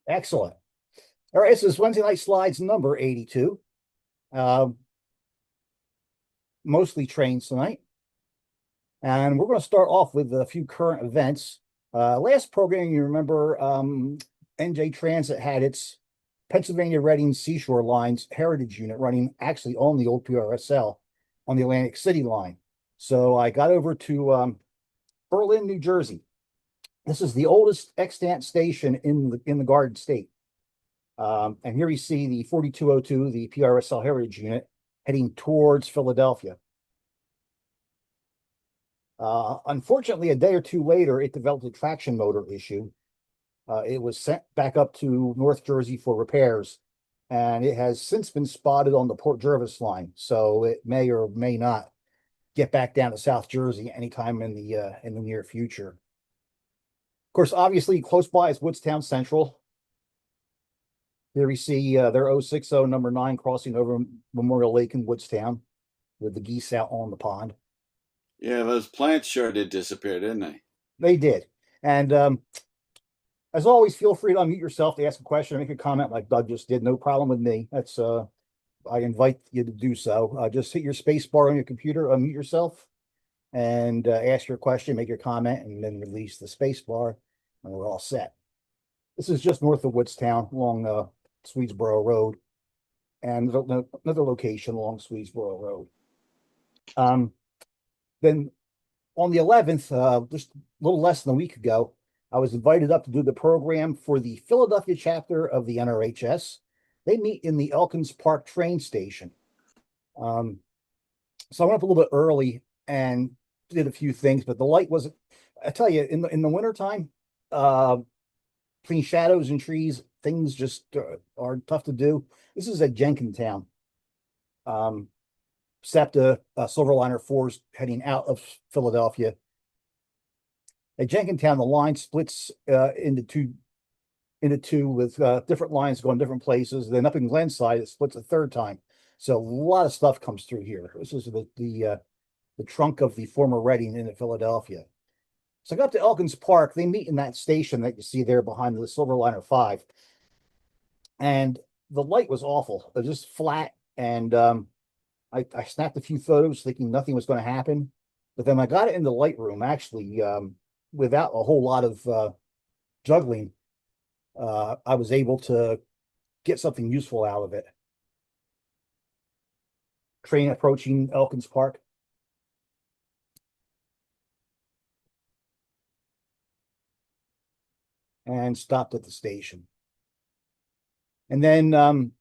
Excellent. All right, this is Wednesday Night Slides number 82. Um, Mostly trains tonight. And we're going to start off with a few current events. Last program, you remember, NJ Transit had its Pennsylvania Reading Seashore Lines Heritage Unit running actually on the old PRSL on the Atlantic City line. So I got over to Berlin, New Jersey. This is the oldest extant station in the Garden State. And here we see the 4202, the PRSL Heritage Unit, heading towards Philadelphia. Unfortunately, a day or two later, it developed a traction motor issue. It was sent back up to North Jersey for repairs, and it has since been spotted on the Port Jervis line. So it may or may not get back down to South Jersey anytime in the near future. Of course, obviously, close by is Woodstown Central. Here we see their 060 number 9 crossing over Memorial Lake in Woodstown with the geese out on the pond. Yeah, those plants sure did disappear, didn't they? They did. And as always, feel free to unmute yourself to ask a question or make a comment like Doug just did. No problem with me. That's I invite you to do so. Just hit your space bar on your computer, unmute yourself, and ask your question, make your comment, and then release the space bar, and we're all set. This is just north of Woodstown along Swedesboro Road, and another location along Swedesboro Road. Then on the 11th, just a little less than a week ago, I was invited up to do the program for the Philadelphia chapter of the NRHS. They meet in the Elkins Park train station. So I went up a little bit early and did a few things, but the light wasn't. I tell you, in the wintertime, between shadows and trees, things just are tough to do. This is at Jenkintown. SEPTA Silverliner 4s heading out of Philadelphia. At Jenkintown, the line splits into two with different lines going different places. Then up in Glenside, it splits a third time. So a lot of stuff comes through here. This is the trunk of the former Reading into Philadelphia. So I got up to Elkins Park. They meet in that station that you see there behind the Silverliner 5. And the light was awful. It was just flat. And I snapped a few photos thinking nothing was going to happen. But then I got it in the Lightroom, actually, without a whole lot of juggling. I was able to get something useful out of it. Train approaching Elkins Park. And stopped at the station. And then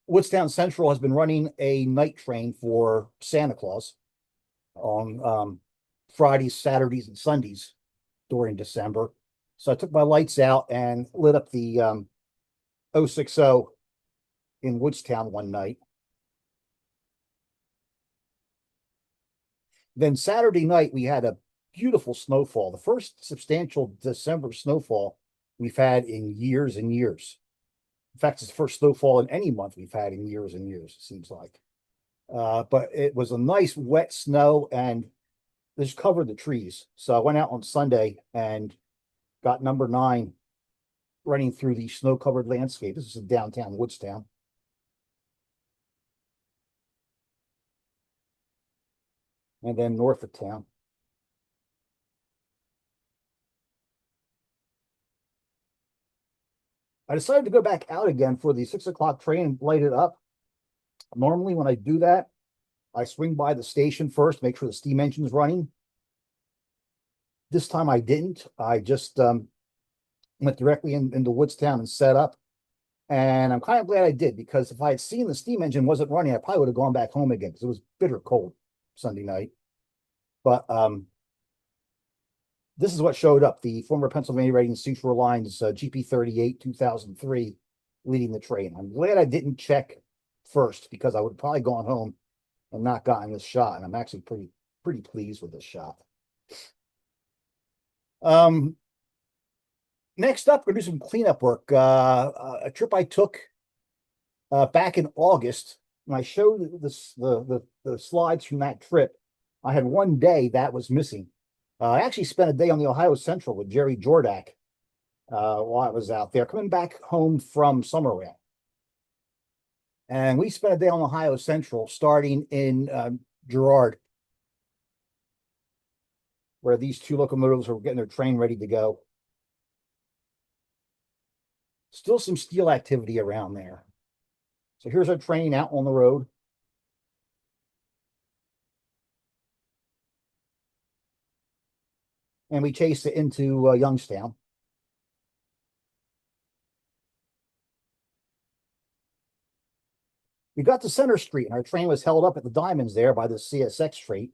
Woodstown Central has been running a night train for Santa Claus on Fridays, Saturdays, and Sundays during December. So I took my lights out and lit up the 060 in Woodstown one night. Then Saturday night, we had a beautiful snowfall, the first substantial December snowfall we've had in years and years. In fact, it's the first snowfall in any month we've had in years and years, it seems like. But it was a nice wet snow and this covered the trees. So I went out on Sunday and got number 9 running through the snow-covered landscape. This is in downtown Woodstown. And then north of town. I decided to go back out again for the 6 o'clock train and light it up. Normally, when I do that, I swing by the station first, make sure the steam engine's running. This time I didn't. I just went directly into Woodstown and set up. And I'm kind of glad I did, because if I had seen the steam engine wasn't running, I probably would have gone back home again because it was bitter cold Sunday night. But this is what showed up. The former Pennsylvania Reading Seashore Lines GP38 2003 leading the train. I'm glad I didn't check first because I would have probably gone home and not gotten this shot. And I'm actually pretty pleased with this shot. Next up, we're going to do some cleanup work. A trip I took back in August, when I showed the slides from that trip, I had one day that was missing. I actually spent a day on the Ohio Central with Jerry Jordak. while I was out there coming back home from summer ramp. And we spent a day on Ohio Central, starting in Girard, where these two locomotives were getting their train ready to go. Still some steel activity around there. So here's our train out on the road. And we chased it into Youngstown. We got to Center Street, and our train was held up at the Diamonds there by the CSX freight.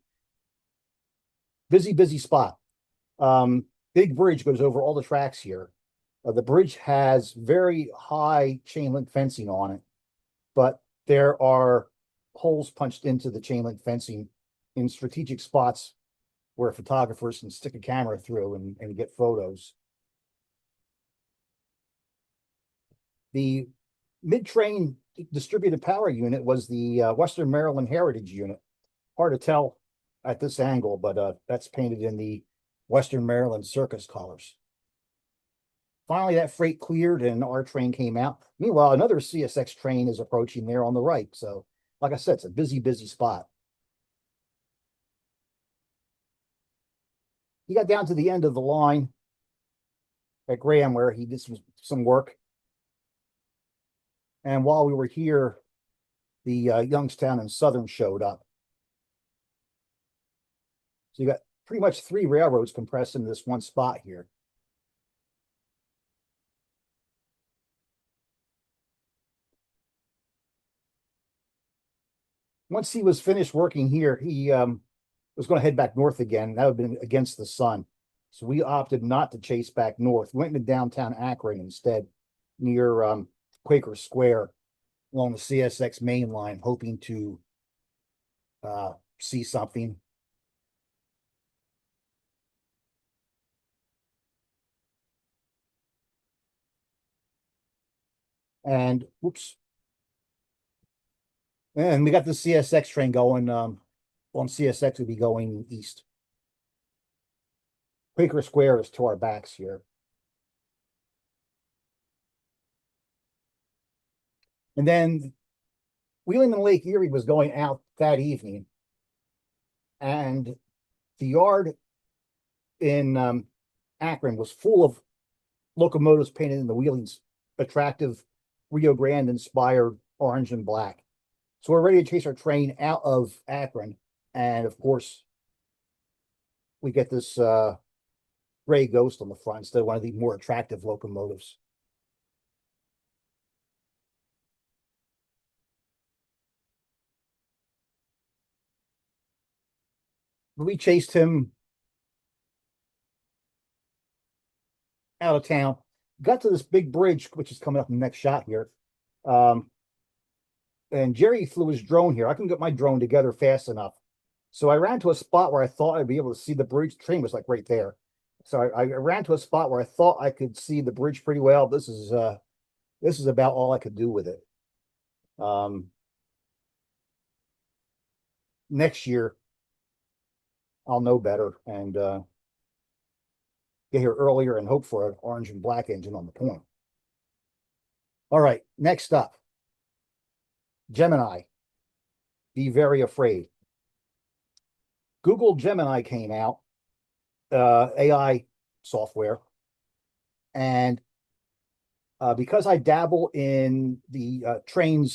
Busy spot. Big bridge goes over all the tracks here. The bridge has very high chain link fencing on it, but there are holes punched into the chain link fencing in strategic spots where photographers can stick a camera through and get photos. The mid-train distributed power unit was the Western Maryland Heritage Unit. Hard to tell at this angle, but that's painted in the Western Maryland Circus colors. Finally, that freight cleared and our train came out. Meanwhile, another CSX train is approaching there on the right. So, like I said, it's a busy spot. He got down to the end of the line at Graham where he did some work. And while we were here, the Youngstown and Southern showed up. So you got pretty much 3 railroads compressed into this one spot here. Once he was finished working here, he was going to head back north again. That would have been against the sun. So we opted not to chase back north. We went into downtown Akron instead, near Quaker Square along the CSX main line, hoping to see something. And whoops. And we got the CSX train going. On CSX would be going east. Quaker Square is to our backs here. And then Wheeling and Lake Erie was going out that evening. And the yard in Akron was full of locomotives painted in the Wheeling's attractive Rio Grande inspired orange and black. So we're ready to chase our train out of Akron. And of course, we get this gray Ghost on the front instead of one of the more attractive locomotives. We chased him out of town, got to this big bridge, which is coming up in the next shot here. And Jerry flew his drone here. I couldn't get my drone together fast enough. So I ran to a spot where I thought I'd be able to see the bridge. The train was like right there. So I ran to a spot where I thought I could see the bridge pretty well. This is about all I could do with it. Next year, I'll know better and get here earlier and hope for an orange and black engine on the point. All right, next up, Gemini. Be very afraid. Google Gemini came out, AI software, and because I dabble in the train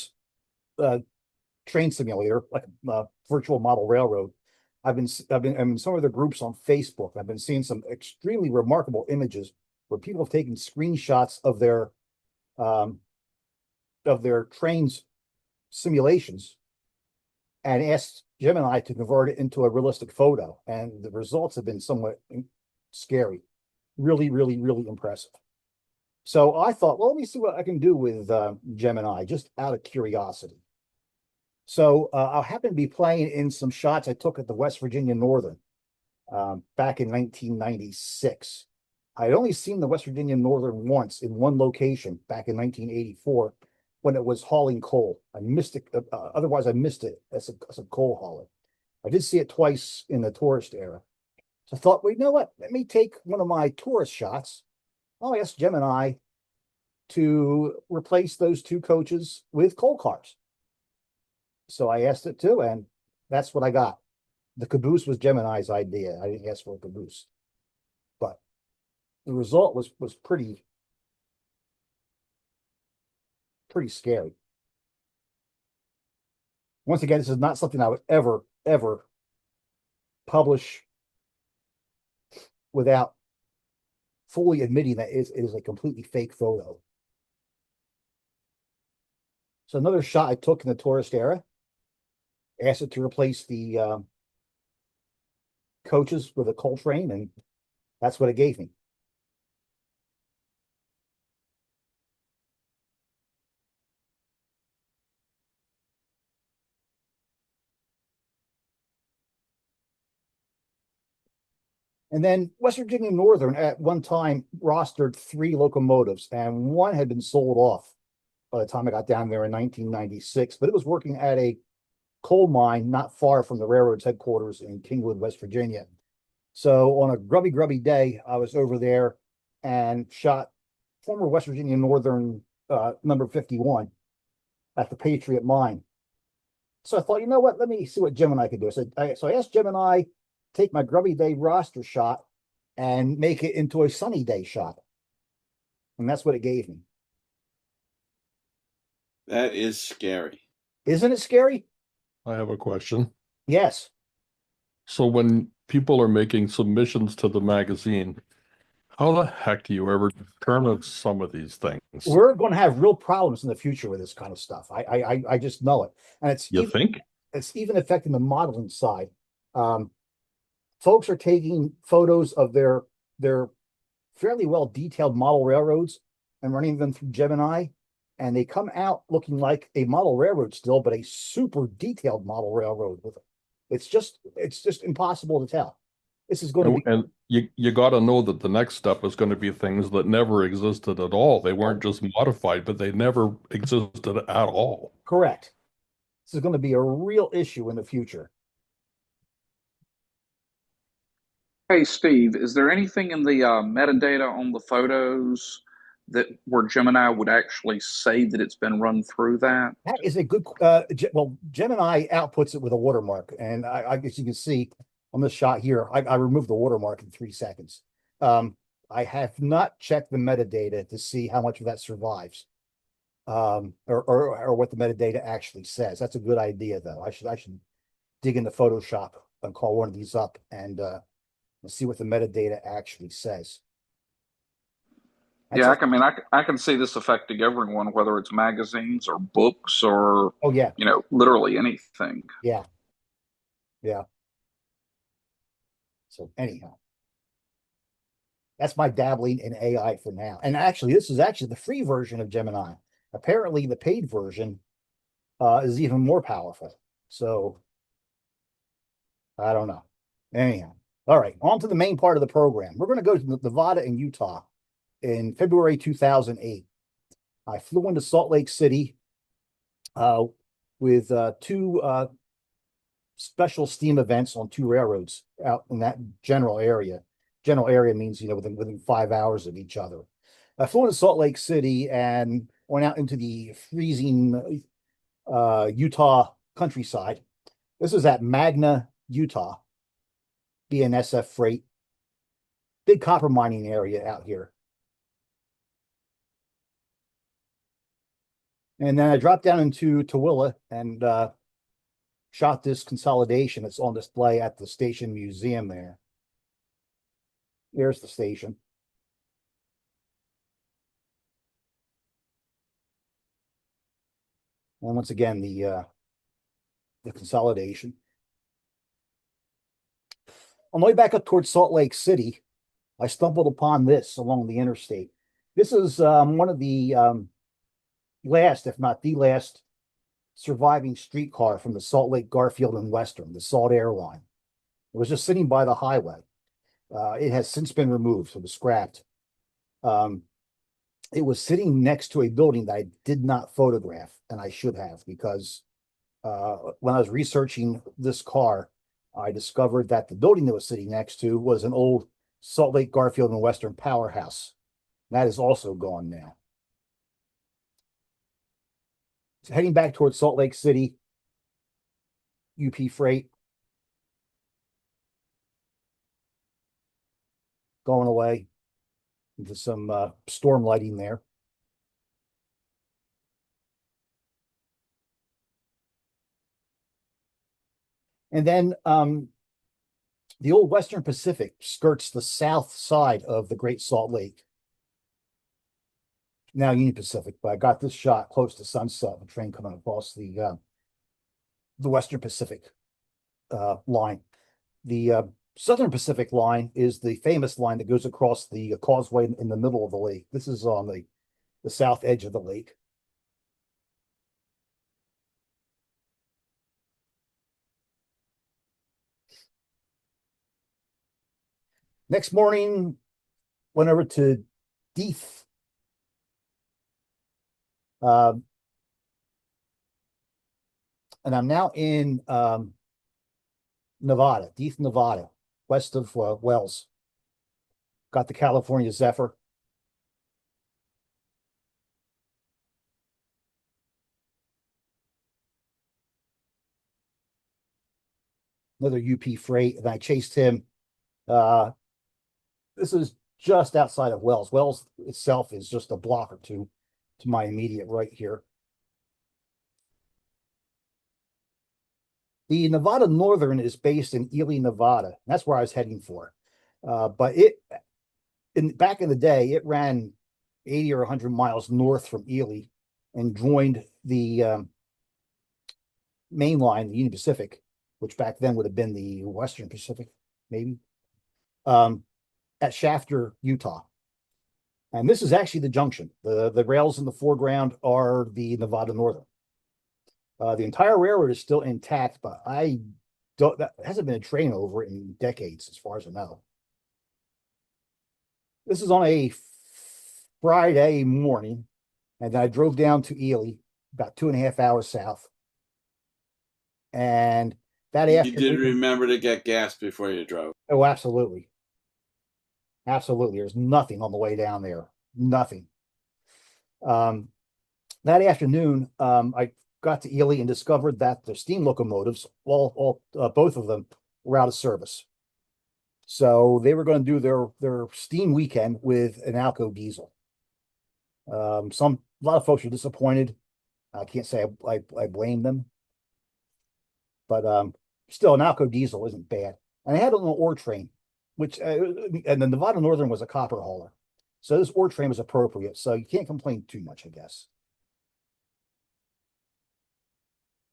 simulator, like a virtual model railroad, I'm in some of the groups on Facebook. I've been seeing some extremely remarkable images where people have taken screenshots of their trains simulations and asked Gemini to convert it into a realistic photo. And the results have been somewhat scary. Really impressive. So I thought, well, let me see what I can do with Gemini, just out of curiosity. So I happened to be playing in some shots I took at the West Virginia Northern back in 1996. I had only seen the West Virginia Northern once in one location back in 1984 when it was hauling coal. I missed it. Otherwise, I missed it as a coal hauler. I did see it twice in the tourist era. So I thought, well, you know what? Let me take one of my tourist shots I'll ask Gemini to replace those two coaches with coal cars. So I asked it too, and that's what I got. The caboose was Gemini's idea. I didn't ask for a caboose, but the result was pretty scary. Once again, this is not something I would ever publish without fully admitting that it is a completely fake photo. So another shot I took in the tourist era, asked it to replace the coaches with a coal train, and that's what it gave me. And then West Virginia Northern at one time rostered 3 locomotives, and one had been sold off by the time I got down there in 1996, but it was working at a coal mine not far from the railroad's headquarters in Kingwood, West Virginia. So on a grubby day, I was over there and shot former West Virginia Northern number 51 at the Patriot Mine. So I thought, you know what? Let me see what Gemini could do. So I asked Gemini, take my grubby day roster shot and make it into a sunny day shot. And that's what it gave me. That is scary. Isn't it scary? I have a question. Yes. So when people are making submissions to the magazine, how the heck do you ever determine some of these things? We're going to have real problems in the future with this kind of stuff. I just know it. And You think? it's even affecting the modeling side. Folks are taking photos of their fairly well detailed model railroads and running them through Gemini, and they come out looking like a model railroad still, but a super detailed model railroad with it. It's just impossible to tell. This is going to be, And you got to know that the next step is going to be things that never existed at all. They weren't just modified, but they never existed at all. correct. This is going to be a real issue in the future. Hey Steve, is there anything in the metadata on the photos that where Gemini would actually say that it's been run through that? That is a good, well, Gemini outputs it with a watermark, and I guess you can see on this shot here, I removed the watermark in 3 seconds. I have not checked the metadata to see how much of that survives, or what the metadata actually says. That's a good idea, though. I should dig into Photoshop and call one of these up and see what the metadata actually says. Yeah, I can see this affecting everyone, whether it's magazines or books or Oh yeah, literally anything. yeah. So anyhow, that's my dabbling in AI for now. And actually, this is actually the free version of Gemini. Apparently, the paid version is even more powerful. So I don't know. Anyhow, all right, on to the main part of the program. We're going to go to Nevada and Utah in February 2008. I flew into Salt Lake City with 2 special steam events on 2 railroads out in that general area. General area means, within 5 hours of each other. I flew into Salt Lake City and went out into the freezing Utah countryside. This is at Magna, Utah, BNSF freight. Big copper mining area out here. And then I dropped down into Tooele and shot this consolidation that's on display at the station museum there. There's the station. And once again, the consolidation. On my way back up towards Salt Lake City, I stumbled upon this along the interstate. This is one of the last, if not the last, surviving streetcar from the Salt Lake, Garfield, and Western, the Salt Air Line. It was just sitting by the highway. It has since been removed, so it was scrapped. It was sitting next to a building that I did not photograph, and I should have, because when I was researching this car, I discovered that the building that was sitting next to was an old Salt Lake, Garfield, and Western powerhouse. That is also gone now. So heading back towards Salt Lake City, UP Freight going away into some storm lighting there. And then the old Western Pacific skirts the south side of the Great Salt Lake. Now Union Pacific, but I got this shot close to sunset, a train coming across the Western Pacific line. The Southern Pacific line is the famous line that goes across the causeway in the middle of the lake. This is on the south edge of the lake. Next morning, went over to Death. And I'm now in Nevada, Death, Nevada, west of Wells. Got the California Zephyr. Another UP Freight, and I chased him. This is just outside of Wells. Wells itself is just a block or two to my immediate right here. The Nevada Northern is based in Ely, Nevada. That's where I was heading for. But back in the day, it ran 80 or 100 miles north from Ely and joined the main line, the Union Pacific, which back then would have been the Western Pacific, maybe, at Shafter, Utah. And this is actually the junction. The rails in the foreground are the Nevada Northern. The entire railroad is still intact, but there hasn't been a train over it in decades, as far as I know. This is on a Friday morning, and then I drove down to Ely, about 2.5 hours south. And that afternoon, You did remember to get gas before you drove. Oh, absolutely. Absolutely. There's nothing on the way down there. Nothing. That afternoon, I got to Ely and discovered that the steam locomotives, both of them, were out of service. So they were going to do their steam weekend with an Alco diesel. A lot of folks were disappointed. I can't say I blame them, but still, an Alco diesel isn't bad. And I had an ore train, which and the Nevada Northern was a copper hauler, so this ore train was appropriate. So you can't complain too much, I guess.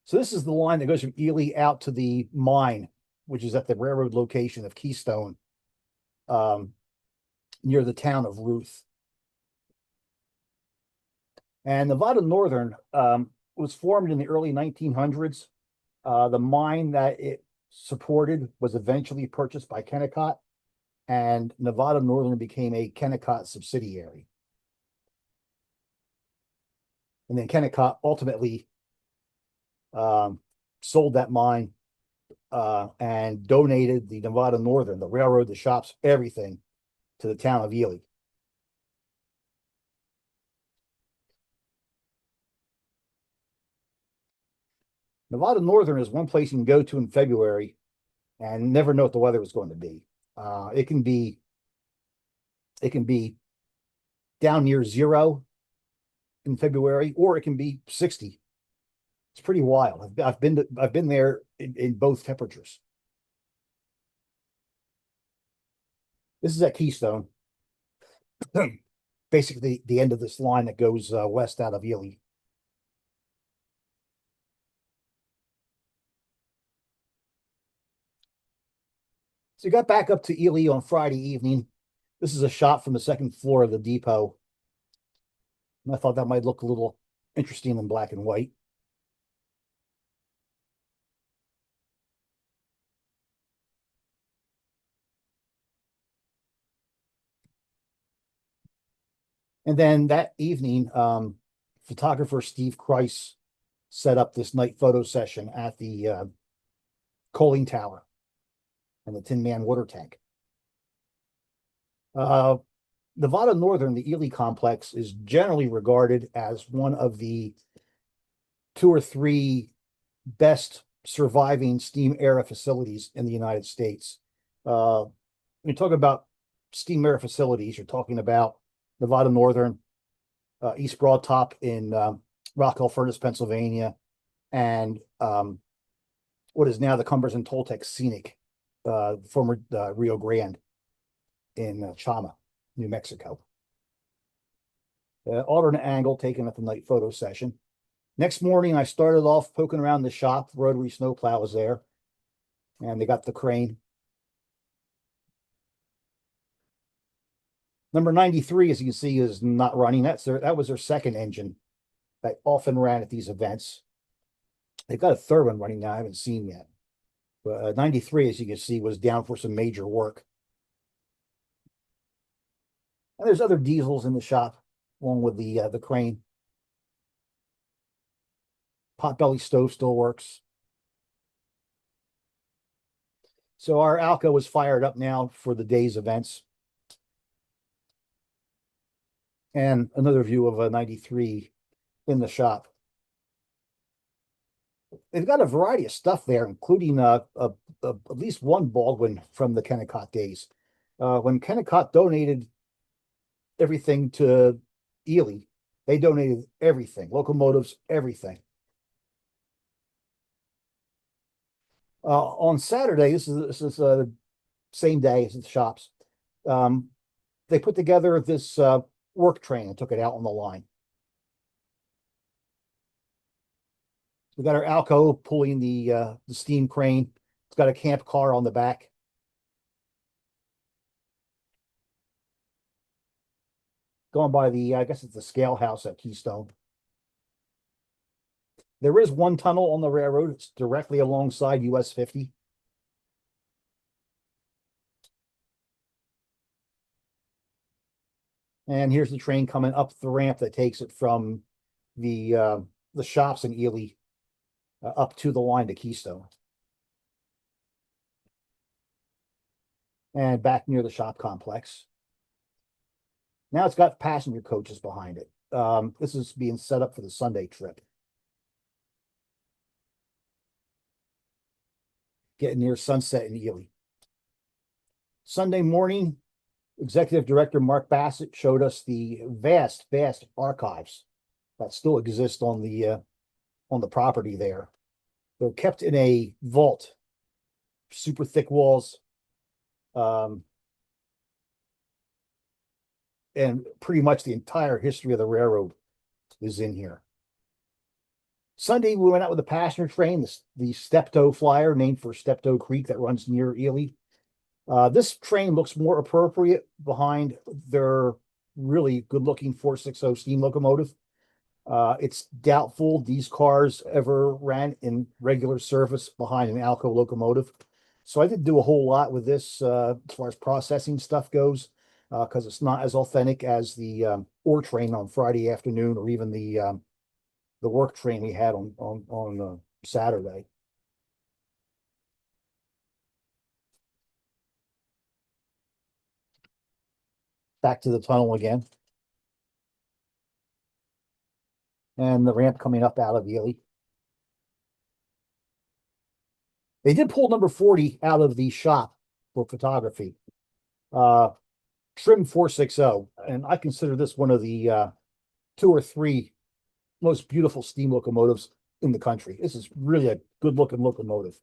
So this is the line that goes from Ely out to the mine, which is at the railroad location of Keystone, near the town of Ruth. And Nevada Northern was formed in the early 1900s. The mine that it supported was eventually purchased by Kennecott, and Nevada Northern became a Kennecott subsidiary. And then Kennecott ultimately sold that mine and donated the Nevada Northern, the railroad, the shops, everything, to the town of Ely. Nevada Northern is one place you can go to in February and never know what the weather was going to be. It can be down near 0 in February, or it can be 60. It's pretty wild. I've been there in both temperatures. This is at Keystone. Basically the end of this line that goes west out of Ely. So you got back up to Ely on Friday evening. This is a shot from the second floor of the depot. And I thought that might look a little interesting in black and white. And then that evening, photographer Steve Kreis set up this night photo session at the coaling tower and the Tin Man water tank. Nevada Northern, the Ely complex, is generally regarded as one of the 2 or 3 best surviving steam era facilities in the United States. When you talk about steam era facilities, you're talking about Nevada Northern, East Broad Top in Rockwell Furnace, Pennsylvania, and what is now the Cumbers and Toltec Scenic, former Rio Grande in Chama, New Mexico. Alternate angle taken at the night photo session. Next morning, I started off poking around the shop. The rotary snowplow was there, and they got the crane. Number 93, as you can see, is not running. That was their second engine that often ran at these events. They've got a third one running now I haven't seen yet. But 93, as you can see, was down for some major work. And there's other diesels in the shop, along with the crane. Potbelly stove still works. So our Alco is fired up now for the day's events. And another view of a 93 in the shop. They've got a variety of stuff there, including at least one Baldwin from the Kennecott days. When Kennecott donated everything to Ely, they donated everything, locomotives, everything. On Saturday, this is the same day as the shops. They put together this work train and took it out on the line. We got our Alco pulling the steam crane. It's got a camp car on the back. Going by I guess it's the scale house at Keystone. There is one tunnel on the railroad. It's directly alongside US 50. And here's the train coming up the ramp that takes it from the shops in Ely up to the line to Keystone. And back near the shop complex. Now it's got passenger coaches behind it. This is being set up for the Sunday trip. Getting near sunset in Ely. Sunday morning, Executive Director Mark Bassett showed us the vast archives that still exist on the property there. They're kept in a vault, super thick walls, and pretty much the entire history of the railroad is in here. Sunday, we went out with a passenger train, the Steptoe Flyer, named for Steptoe Creek that runs near Ely. This train looks more appropriate behind their really good-looking 460 steam locomotive. It's doubtful these cars ever ran in regular service behind an Alco locomotive. So I didn't do a whole lot with this as far as processing stuff goes, because it's not as authentic as the ore train on Friday afternoon, or even the work train we had on Saturday. Back to the tunnel again. And the ramp coming up out of Ely. They did pull number 40 out of the shop for photography. Trim 460. And I consider this one of the 2 or 3 most beautiful steam locomotives in the country. This is really a good looking locomotive.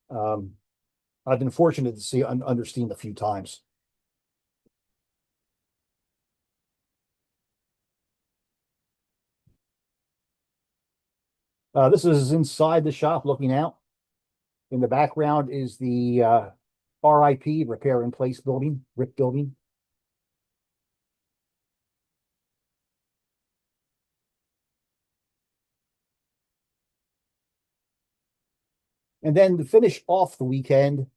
I've been fortunate to see it under steam a few times. This is inside the shop looking out. In the background is the RIP, Repair in Place building, RIP building. And then to finish off the weekend,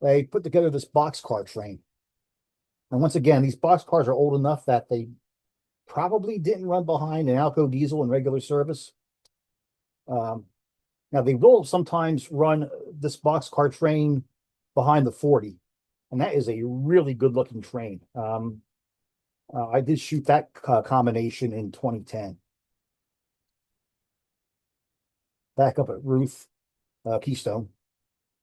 they put together this boxcar train. And once again, these boxcars are old enough that they probably didn't run behind an Alco diesel in regular service. Now they will sometimes run this boxcar train behind the 40, and that is a really good looking train. I did shoot that combination in 2010. Back up at Ruth, Keystone.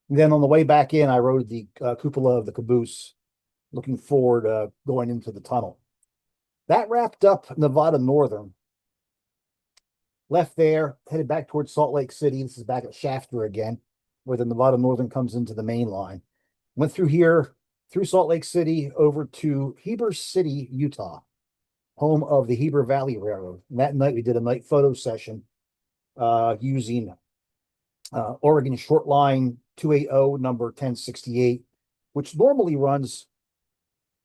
And then on the way back in, I rode the cupola of the caboose, looking forward going into the tunnel. That wrapped up Nevada Northern. Left there, headed back towards Salt Lake City. This is back at Shafter again, where the Nevada Northern comes into the main line. Went through here, through Salt Lake City, over to Heber City, Utah, home of the Heber Valley Railroad. And that night we did a night photo session using Oregon Short Line 280 number 1068, which normally runs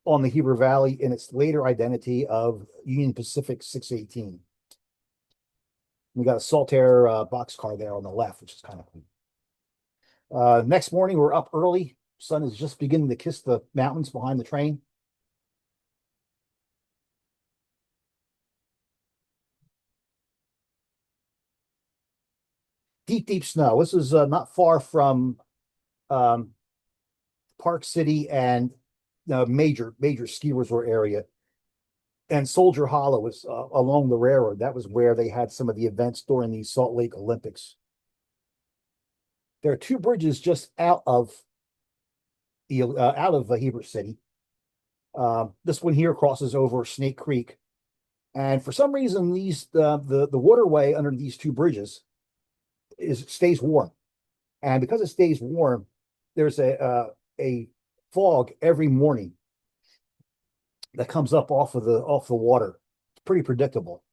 on the Heber Valley in its later identity of Union Pacific 618. We got a Saltair boxcar there on the left, which is kind of cool. Next morning, we're up early. Sun is just beginning to kiss the mountains behind the train. Deep, deep snow. This is not far from Park City and major ski resort area. And Soldier Hollow is along the railroad. That was where they had some of the events during the Salt Lake Olympics. There are two bridges just out of Heber City. This one here crosses over Snake Creek, and for some reason, the waterway under these two bridges stays warm, and because it stays warm, there's a fog every morning that comes up off the water. It's pretty predictable,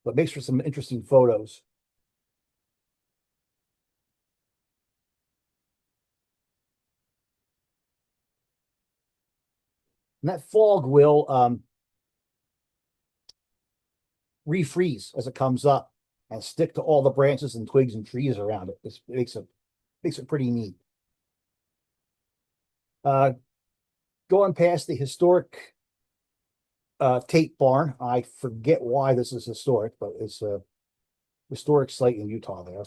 but makes for some interesting photos. And that fog will refreeze as it comes up and stick to all the branches and twigs and trees around it. It makes it pretty neat. Going past the historic Tate Barn. I forget why this is historic, but it's a historic site in Utah there.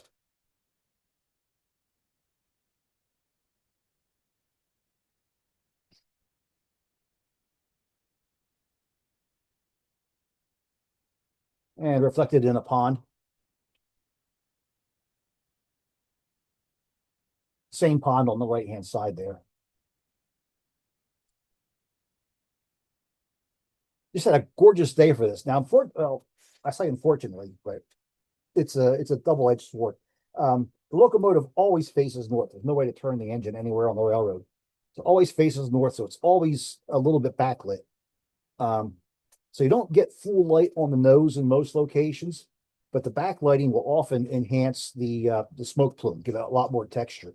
And reflected in a pond. Same pond on the right-hand side there. Just had a gorgeous day for this. Now, well, I say unfortunately, but it's a double-edged sword. The locomotive always faces north. There's no way to turn the engine anywhere on the railroad. So it always faces north, so it's always a little bit backlit. So you don't get full light on the nose in most locations, but the backlighting will often enhance the smoke plume, give it a lot more texture.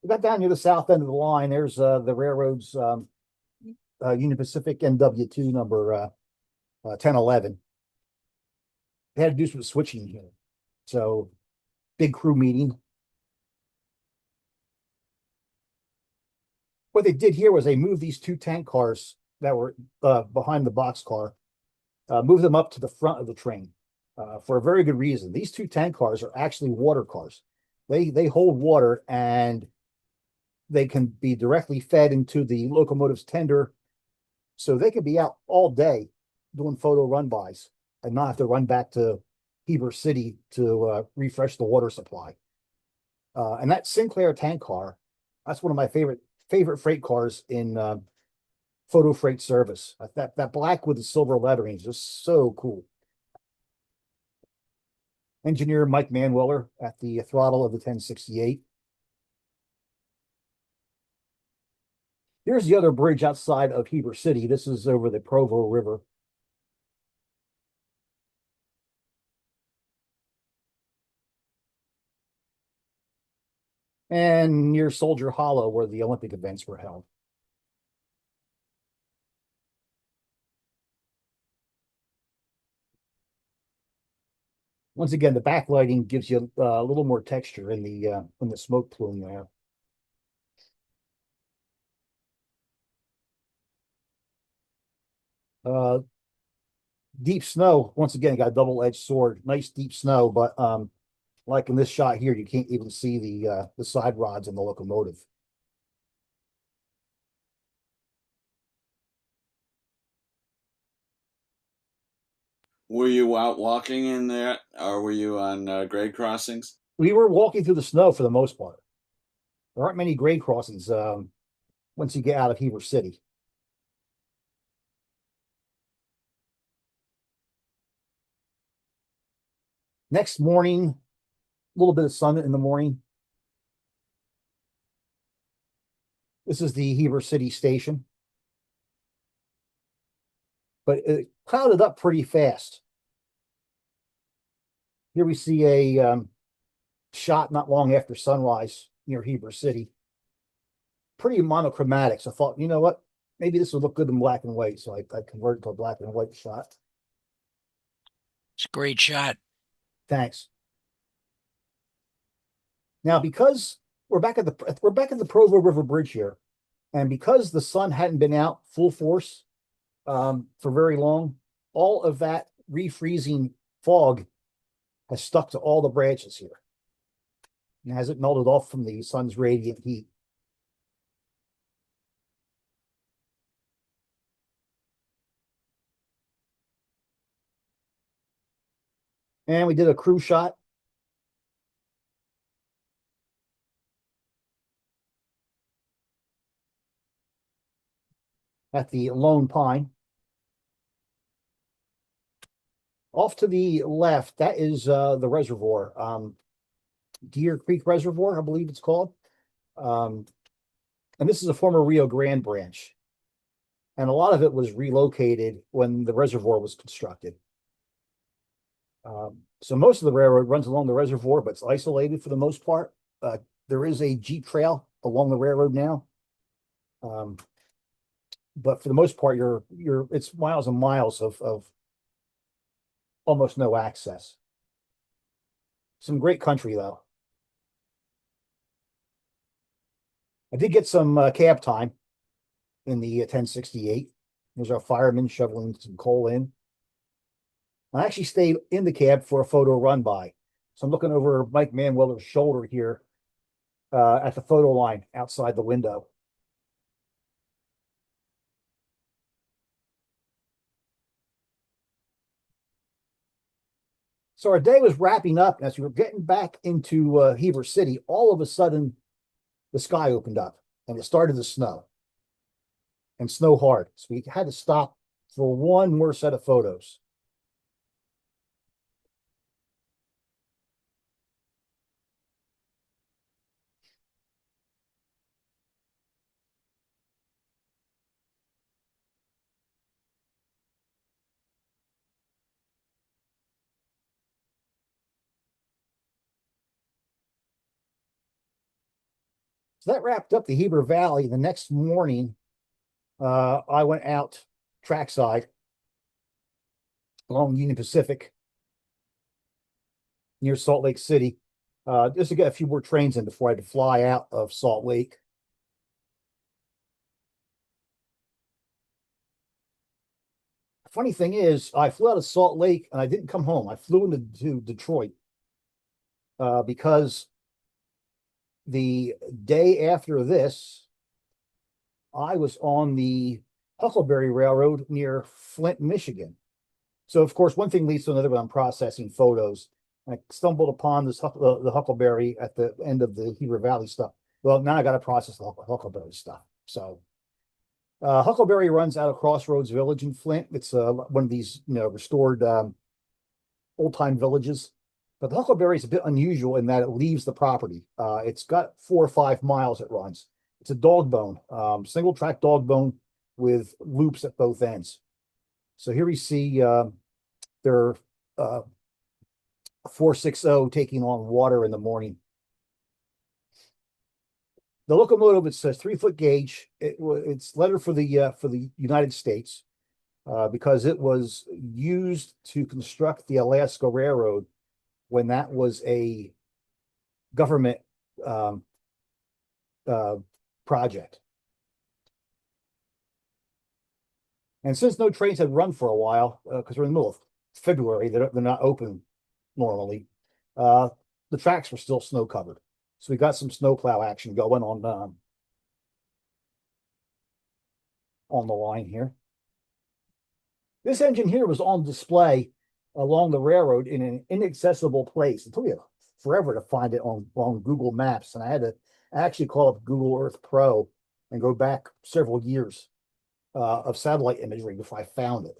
We got down near the south end of the line. There's the railroad's Union Pacific NW2 number 1011. They had to do some switching here. So big crew meeting. What they did here was they moved these two tank cars that were behind the boxcar, moved them up to the front of the train for a very good reason. These two tank cars are actually water cars. They hold water, and they can be directly fed into the locomotive's tender, so they could be out all day doing photo run-bys and not have to run back to Heber City to refresh the water supply. And that Sinclair tank car, that's one of my favorite freight cars in photo freight service. That black with the silver lettering is just so cool. Engineer Mike Manweller at the throttle of the 1068. Here's the other bridge outside of Heber City. This is over the Provo River. And near Soldier Hollow, where the Olympic events were held. Once again, the backlighting gives you a little more texture in the smoke plume there. Deep snow, once again, got a double-edged sword. Nice deep snow, but Like in this shot here, you can't even see the side rods in the locomotive. Were you out walking in there, or were you on grade crossings? We were walking through the snow for the most part. There aren't many grade crossings once you get out of Heber City. Next morning, a little bit of sun in the morning. This is the Heber City station. But it clouded up pretty fast. Here we see a shot not long after sunrise near Heber City. Pretty monochromatic. So I thought, you know what? Maybe this would look good in black and white. So I converted to a black and white shot. It's a great shot. Thanks. Now, because we're back at the Provo River Bridge here, and because the sun hadn't been out full force for very long, all of that refreezing fog has stuck to all the branches here. And hasn't melted off from the sun's radiant heat. And we did a crew shot. At the Lone Pine. Off to the left, that is the reservoir. Deer Creek Reservoir, I believe it's called. And this is a former Rio Grande branch. And a lot of it was relocated when the reservoir was constructed. So most of the railroad runs along the reservoir, but it's isolated for the most part. There is a Jeep trail along the railroad now. But for the most part, it's miles and miles of almost no access. Some great country though. I did get some cab time in the 1068. There's our fireman shoveling some coal in. I actually stayed in the cab for a photo run by. So I'm looking over Mike Manweller's shoulder here at the photo line outside the window. So our day was wrapping up. And as we were getting back into Heber City, all of a sudden the sky opened up and it started to snow and snow hard. So we had to stop for one more set of photos. So that wrapped up the Heber Valley. The next morning, I went out trackside along Union Pacific near Salt Lake City, just to get a few more trains in before I had to fly out of Salt Lake. Funny thing is, I flew out of Salt Lake and I didn't come home. I flew into Detroit because the day after this, I was on the Huckleberry Railroad near Flint, Michigan. So, of course, one thing leads to another when I'm processing photos. I stumbled upon this the Huckleberry at the end of the Heber Valley stuff. Well, now I got to process the Huckleberry stuff. So, Huckleberry runs out of Crossroads Village in Flint. It's one of these, restored old-time villages. But the Huckleberry is a bit unusual in that it leaves the property. It's got 4 or 5 miles it runs. It's a dog bone, single track dog bone with loops at both ends. So here we see their 460 taking on water in the morning. The locomotive, it says 3-foot gauge. It's lettered for the United States because it was used to construct the Alaska Railroad when that was a government project. And since no trains had run for a while, because we're in the middle of February, they're not open normally, the tracks were still snow covered. So we got some snowplow action going on the line here. This engine here was on display along the railroad in an inaccessible place. It took me forever to find it on Google Maps, and I had to actually call up Google Earth Pro and go back several years of satellite imagery before I found it.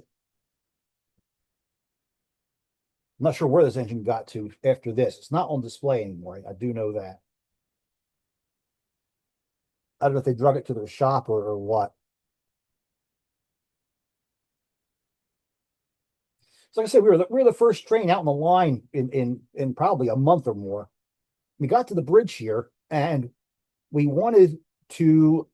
I'm not sure where this engine got to after this. It's not on display anymore. I do know that. I don't know if they drug it to their shop or what. So like I said, we were the first train out on the line in probably a month or more. We got to the bridge here, and we wanted to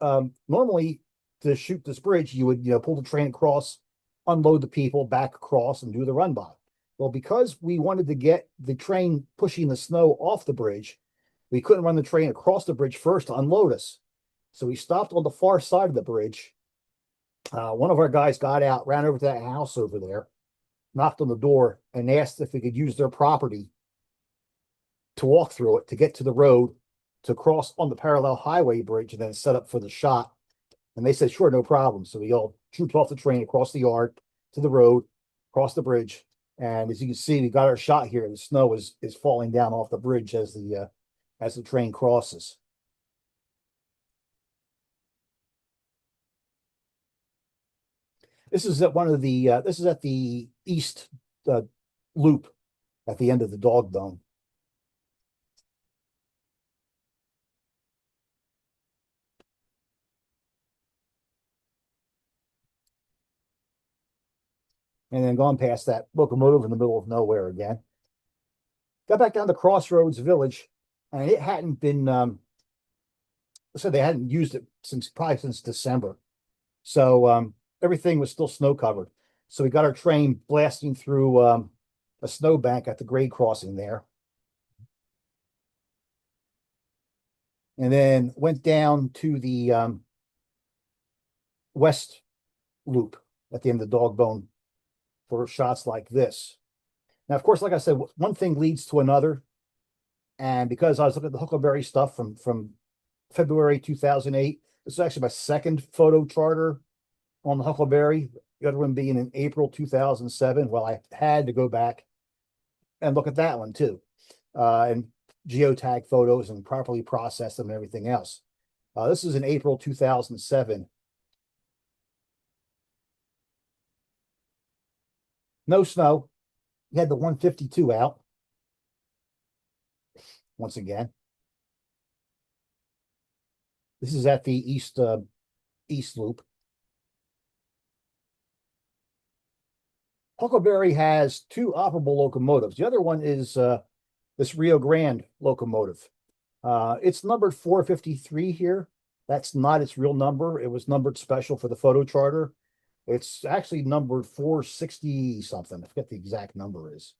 normally to shoot this bridge, you would pull the train across, unload the people back across, and do the run by. Well, because we wanted to get the train pushing the snow off the bridge, we couldn't run the train across the bridge first to unload us. So we stopped on the far side of the bridge. One of our guys got out, ran over to that house over there, knocked on the door, and asked if we could use their property to walk through it, to get to the road, to cross on the parallel highway bridge, and then set up for the shot. And they said, sure, no problem. So we all trooped off the train, across the yard, to the road, across the bridge. And as you can see, we got our shot here. The snow is falling down off the bridge as the train crosses. This is at this is at the east loop at the end of the dog bone. And then gone past that locomotive in the middle of nowhere again. Got back down to Crossroads Village, and it hadn't been so they hadn't used it probably since December. So everything was still snow covered. So we got our train blasting through a snowbank at the grade crossing there. And then went down to the west loop at the end of the dog bone for shots like this. Now, of course, like I said, one thing leads to another. And because I was looking at the Huckleberry stuff from February 2008, this is actually my second photo charter on the Huckleberry. The other one being in April 2007. Well, I had to go back and look at that one too, and geotag photos and properly process them and everything else. This is in April 2007. No snow. We had the 152 out once again. This is at the east loop. Huckleberry has two operable locomotives. The other one is this Rio Grande locomotive. It's numbered 453 here. That's not its real number. It was numbered special for the photo charter. It's actually numbered 460 something. I forget the exact number is.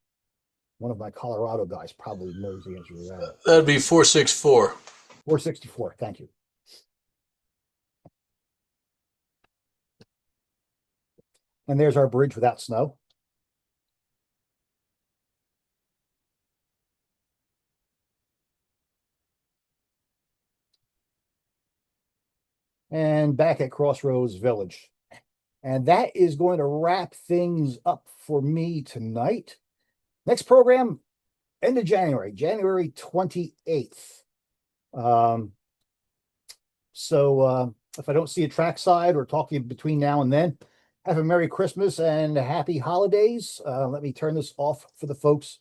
One of my Colorado guys probably knows the answer to that. That'd be 464. 464. Thank you. And there's our bridge without snow. And back at Crossroads Village. And that is going to wrap things up for me tonight. Next program, end of January, January 28th. So if I don't see a trackside or talking between now and then, have a Merry Christmas and happy holidays. Let me turn this off for the folks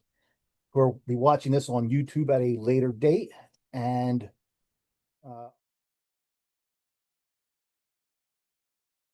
who will be watching this on YouTube at a later date. And